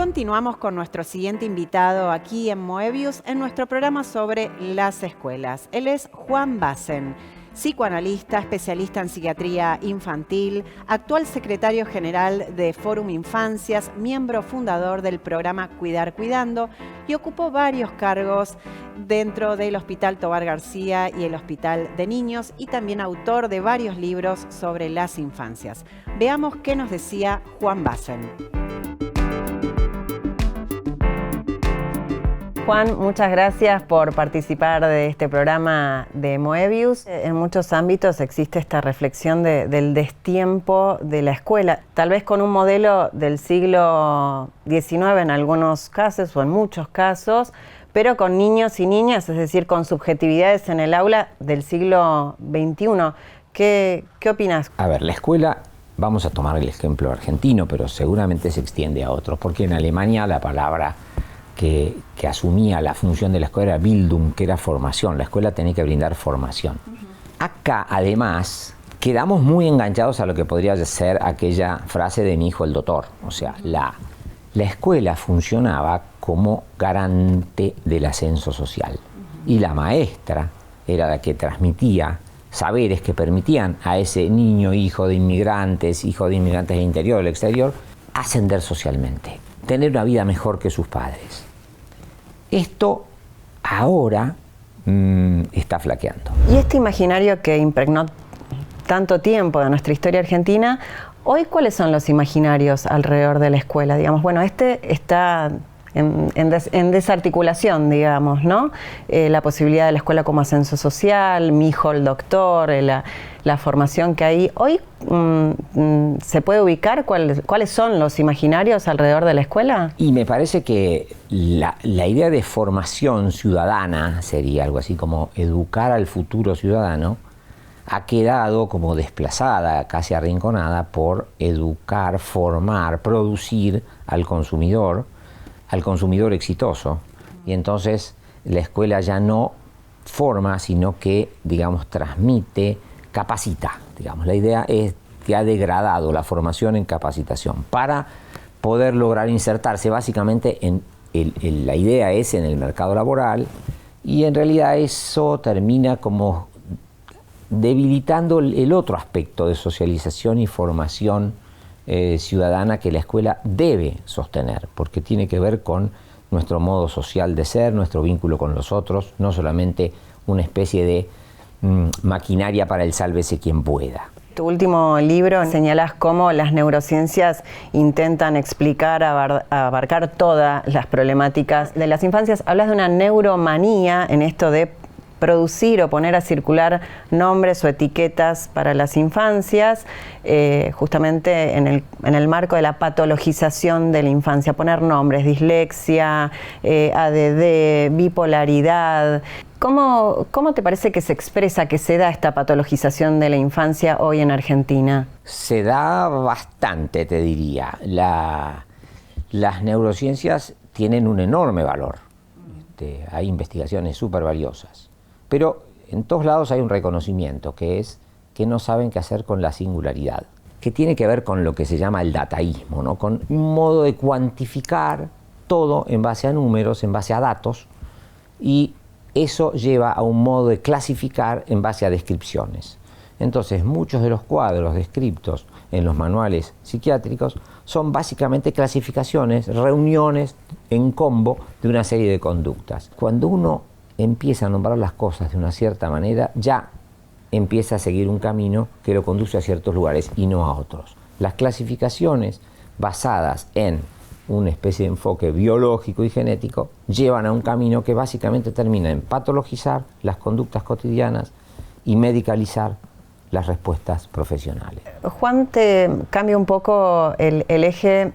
Continuamos con nuestro siguiente invitado aquí en Moebius en nuestro programa sobre las escuelas. Él es Juan Bassen, psicoanalista, especialista en psiquiatría infantil, actual secretario general de Fórum Infancias, miembro fundador del programa Cuidar Cuidando y ocupó varios cargos dentro del Hospital Tobar García y el Hospital de Niños y también autor de varios libros sobre las infancias. Veamos qué nos decía Juan Bassen. Juan, muchas gracias por participar de este programa de Moebius. En muchos ámbitos existe esta reflexión del destiempo de la escuela, tal vez con un modelo del siglo XIX en algunos casos o en muchos casos, pero con niños y niñas, es decir, con subjetividades en el aula del siglo XXI. ¿Qué opinas? A ver, la escuela, vamos a tomar el ejemplo argentino, pero seguramente se extiende a otros, porque en Alemania la palabra que asumía la función de la escuela era Bildung, que era formación. La escuela tenía que brindar formación. Acá, además, quedamos muy enganchados a lo que podría ser aquella frase de mi hijo el doctor. O sea, la escuela funcionaba como garante del ascenso social. Y la maestra era la que transmitía saberes que permitían a ese niño, hijo de inmigrantes del interior o del exterior, ascender socialmente, tener una vida mejor que sus padres. Esto ahora está flaqueando. Y este imaginario que impregnó tanto tiempo de nuestra historia argentina, hoy, ¿cuáles son los imaginarios alrededor de la escuela? Digamos, bueno, este está en desarticulación, digamos, ¿no? La posibilidad de la escuela como ascenso social, mi hijo el doctor, la formación que hay. Hoy, ¿se puede ubicar cuáles son los imaginarios alrededor de la escuela? Y me parece que la idea de formación ciudadana sería algo así como educar al futuro ciudadano, ha quedado como desplazada, casi arrinconada por educar, formar, producir al consumidor exitoso. Y entonces la escuela ya no forma, sino que, digamos, transmite, capacita. Digamos, la idea es que ha degradado la formación en capacitación para poder lograr insertarse básicamente la idea es en el mercado laboral, y en realidad eso termina como debilitando el otro aspecto de socialización y formación ciudadana que la escuela debe sostener, porque tiene que ver con nuestro modo social de ser, nuestro vínculo con los otros, no solamente una especie de maquinaria para el sálvese quien pueda. Tu último libro señalas cómo las neurociencias intentan explicar, abarcar todas las problemáticas de las infancias. Hablas de una neuromanía en esto de producir o poner a circular nombres o etiquetas para las infancias, justamente en el marco de la patologización de la infancia, poner nombres, dislexia, ADD, bipolaridad. ¿Cómo te parece que se expresa, que se da esta patologización de la infancia hoy en Argentina? Se da bastante, te diría. Las neurociencias tienen un enorme valor. Hay investigaciones súper valiosas. Pero en todos lados hay un reconocimiento, que es que no saben qué hacer con la singularidad, que tiene que ver con lo que se llama el dataísmo, ¿no? Con un modo de cuantificar todo en base a números, en base a datos, y eso lleva a un modo de clasificar en base a descripciones. Entonces, muchos de los cuadros descritos en los manuales psiquiátricos son básicamente clasificaciones, reuniones en combo de una serie de conductas. Cuando uno empieza a nombrar las cosas de una cierta manera, ya empieza a seguir un camino que lo conduce a ciertos lugares y no a otros. Las clasificaciones basadas en una especie de enfoque biológico y genético llevan a un camino que básicamente termina en patologizar las conductas cotidianas y medicalizar las respuestas profesionales. Juan, te cambio un poco el eje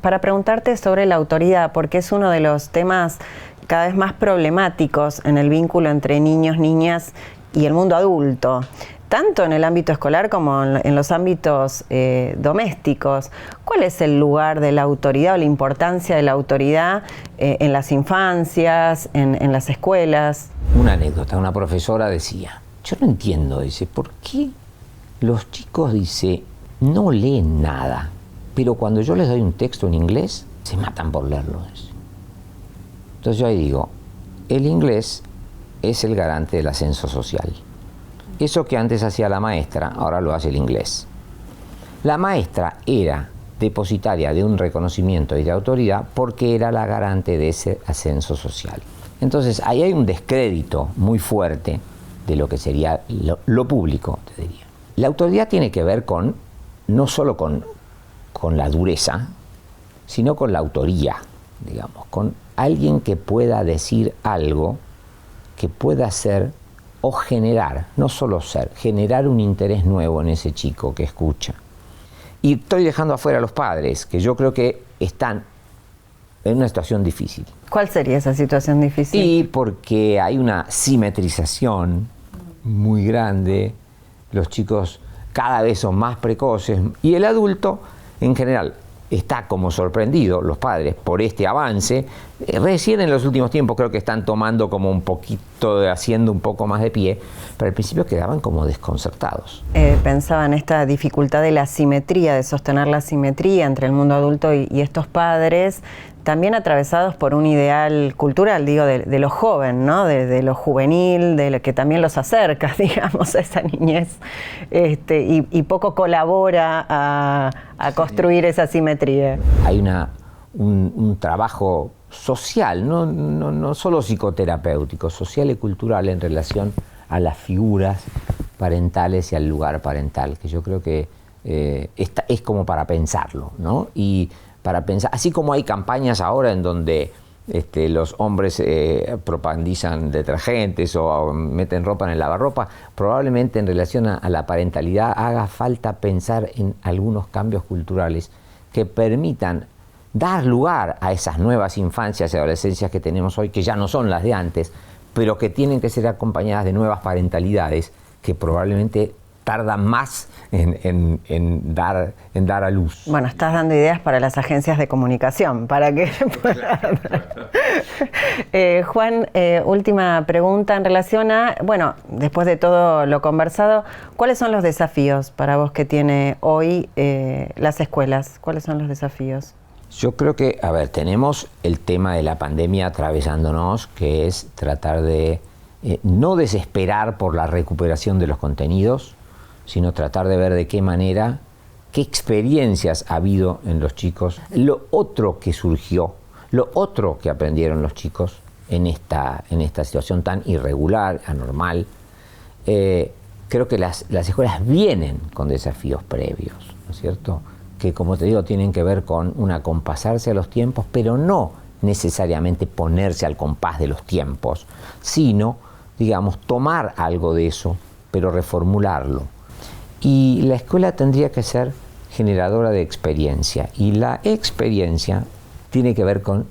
para preguntarte sobre la autoridad, porque es uno de los temas cada vez más problemáticos en el vínculo entre niños, niñas y el mundo adulto, tanto en el ámbito escolar como en los ámbitos domésticos. ¿Cuál es el lugar de la autoridad o la importancia de la autoridad en las infancias, en las escuelas? Una anécdota, una profesora decía, yo no entiendo, dice, ¿por qué los chicos, dice, no leen nada? Pero cuando yo les doy un texto en inglés, se matan por leerlo. Entonces yo ahí digo, el inglés es el garante del ascenso social. Eso que antes hacía la maestra, ahora lo hace el inglés. La maestra era depositaria de un reconocimiento y de autoridad porque era la garante de ese ascenso social. Entonces ahí hay un descrédito muy fuerte de lo que sería lo público, te diría. La autoridad tiene que ver con, no solo con la dureza, sino con la autoría, digamos, con alguien que pueda decir algo, que pueda ser o generar, no solo ser, generar un interés nuevo en ese chico que escucha. Y estoy dejando afuera a los padres, que yo creo que están en una situación difícil. ¿Cuál sería esa situación difícil? Y porque hay una simetrización muy grande, los chicos cada vez son más precoces y el adulto en general está como sorprendido, los padres, por este avance. Recién en los últimos tiempos creo que están tomando como un poquito, haciendo un poco más de pie, pero al principio quedaban como desconcertados. Pensaba en esta dificultad de la simetría, de sostener la simetría entre el mundo adulto y estos padres, también atravesados por un ideal cultural, digo, de lo joven, ¿no? De lo juvenil, de lo que también los acerca, digamos, a esa niñez, y poco colabora a construir esa simetría. Hay un trabajo social, no solo psicoterapéutico, social y cultural en relación a las figuras parentales y al lugar parental, que yo creo que es como para pensarlo, ¿no? Y para pensar, así como hay campañas ahora en donde los hombres propagandizan detergentes o meten ropa en el lavarropa, probablemente en relación a la parentalidad haga falta pensar en algunos cambios culturales que permitan dar lugar a esas nuevas infancias y adolescencias que tenemos hoy, que ya no son las de antes, pero que tienen que ser acompañadas de nuevas parentalidades que probablemente tardan más en dar a luz. Bueno, estás dando ideas para las agencias de comunicación, para que puedan... Juan, última pregunta en relación a, bueno, después de todo lo conversado, ¿cuáles son los desafíos para vos que tiene hoy las escuelas? ¿Cuáles son los desafíos? Yo creo que, a ver, tenemos el tema de la pandemia atravesándonos, que es tratar de no desesperar por la recuperación de los contenidos, sino tratar de ver de qué manera, qué experiencias ha habido en los chicos, lo otro que surgió, lo otro que aprendieron los chicos en esta situación tan irregular, anormal. Creo que las escuelas vienen con desafíos previos, ¿no es cierto? Que, como te digo, tienen que ver con un acompasarse a los tiempos, pero no necesariamente ponerse al compás de los tiempos, sino, digamos, tomar algo de eso, pero reformularlo. Y la escuela tendría que ser generadora de experiencia. Y la experiencia tiene que ver con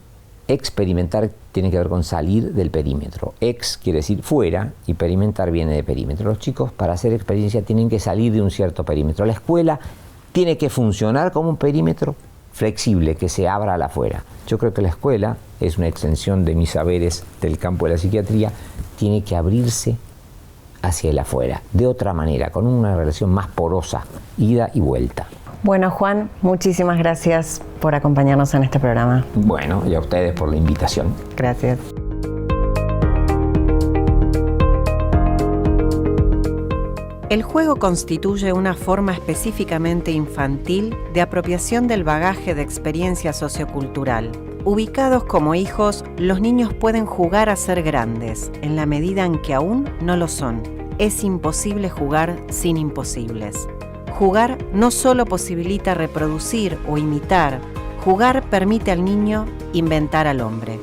experimentar, tiene que ver con salir del perímetro. Ex quiere decir fuera y perimentar viene de perímetro. Los chicos, para hacer experiencia, tienen que salir de un cierto perímetro. La escuela tiene que funcionar como un perímetro flexible que se abra al afuera. Yo creo que la escuela es una extensión de mis saberes del campo de la psiquiatría, tiene que abrirse hacia el afuera, de otra manera, con una relación más porosa, ida y vuelta. Bueno, Juan, muchísimas gracias por acompañarnos en este programa. Bueno, y a ustedes por la invitación. Gracias. El juego constituye una forma específicamente infantil de apropiación del bagaje de experiencia sociocultural. Ubicados como hijos, los niños pueden jugar a ser grandes, en la medida en que aún no lo son. Es imposible jugar sin imposibles. Jugar no solo posibilita reproducir o imitar, jugar permite al niño inventar al hombre.